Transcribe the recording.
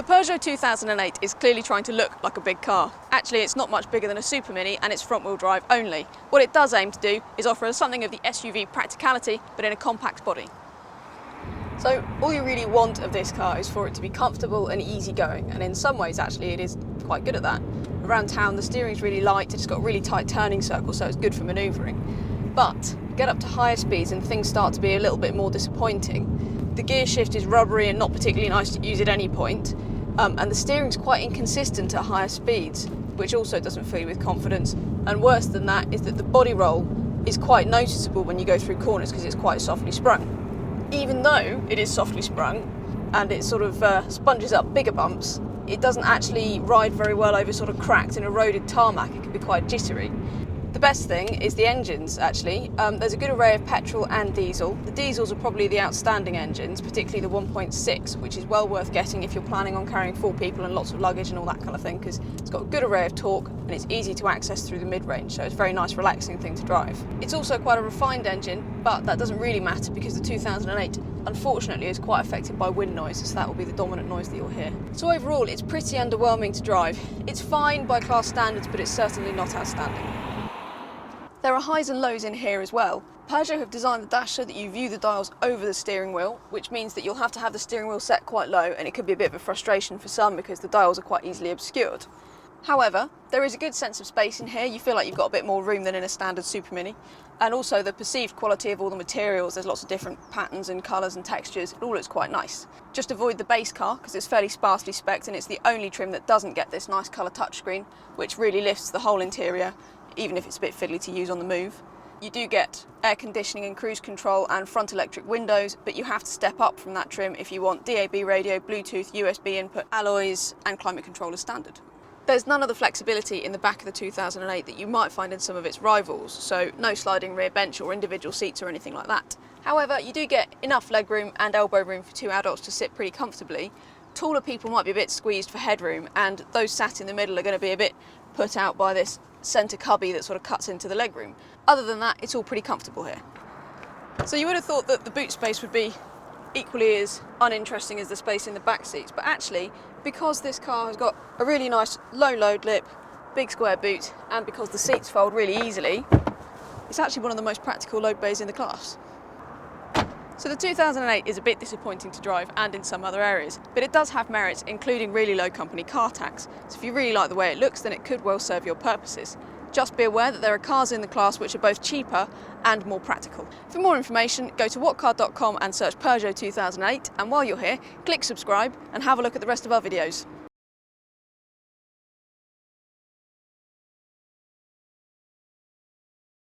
Peugeot 2008 is clearly trying to look like a big car. Actually, it's not much bigger than a Super Mini and it's front-wheel drive only. What it does aim to do is offer us something of the SUV practicality, but in a compact body. So all you really want of this car is for it to be comfortable and easygoing, and in some ways actually it is quite good at that. Around town the steering's really light, it's got really tight turning circles, so it's good for manoeuvring. But get up to higher speeds and things start to be a little bit more disappointing. The gear shift is rubbery and not particularly nice to use at any point, and the steering's quite inconsistent at higher speeds, which also doesn't fill you with confidence. And worse than that is that the body roll is quite noticeable when you go through corners because it's quite softly sprung. Even though it is softly sprung and it sort of sponges up bigger bumps, it doesn't actually ride very well over sort of cracked and eroded tarmac. It can be quite jittery. The best thing is the engines, actually. There's a good array of petrol and diesel. The diesels are probably the outstanding engines, particularly the 1.6, which is well worth getting if you're planning on carrying 4 people and lots of luggage and all that kind of thing, because it's got a good array of torque and it's easy to access through the mid-range, so it's a very nice, relaxing thing to drive. It's also quite a refined engine, but that doesn't really matter because the 2008 unfortunately is quite affected by wind noise, so that will be the dominant noise that you'll hear. So overall, it's pretty underwhelming to drive. It's fine by class standards, but it's certainly not outstanding. There are highs and lows in here as well. Peugeot have designed the dash so that you view the dials over the steering wheel, which means that you'll have to have the steering wheel set quite low, and it could be a bit of a frustration for some because the dials are quite easily obscured. However, there is a good sense of space in here. You feel like you've got a bit more room than in a standard Super Mini. And also the perceived quality of all the materials. There's lots of different patterns and colours and textures. It all looks quite nice. Just avoid the base car because it's fairly sparsely spec'd and it's the only trim that doesn't get this nice colour touchscreen, which really lifts the whole interior, even if it's a bit fiddly to use on the move. You do get air conditioning and cruise control and front electric windows, but you have to step up from that trim if you want DAB radio, Bluetooth, USB input, alloys and climate control as standard. There's none of the flexibility in the back of the 2008 that you might find in some of its rivals, so no sliding rear bench or individual seats or anything like that. However, you do get enough legroom and elbow room for 2 adults to sit pretty comfortably. Taller people might be a bit squeezed for headroom, and those sat in the middle are going to be a bit put out by this centre cubby that sort of cuts into the legroom. Other than that, it's all pretty comfortable here. So you would have thought that the boot space would be equally as uninteresting as the space in the back seats, but actually, because this car has got a really nice low load lip, big square boot, and because the seats fold really easily, it's actually one of the most practical load bays in the class. So the 2008 is a bit disappointing to drive and in some other areas, but it does have merits, including really low company car tax. So if you really like the way it looks, then it could well serve your purposes. Just be aware that there are cars in the class which are both cheaper and more practical. For more information, go to whatcar.com and search Peugeot 2008, and while you're here, click subscribe and have a look at the rest of our videos.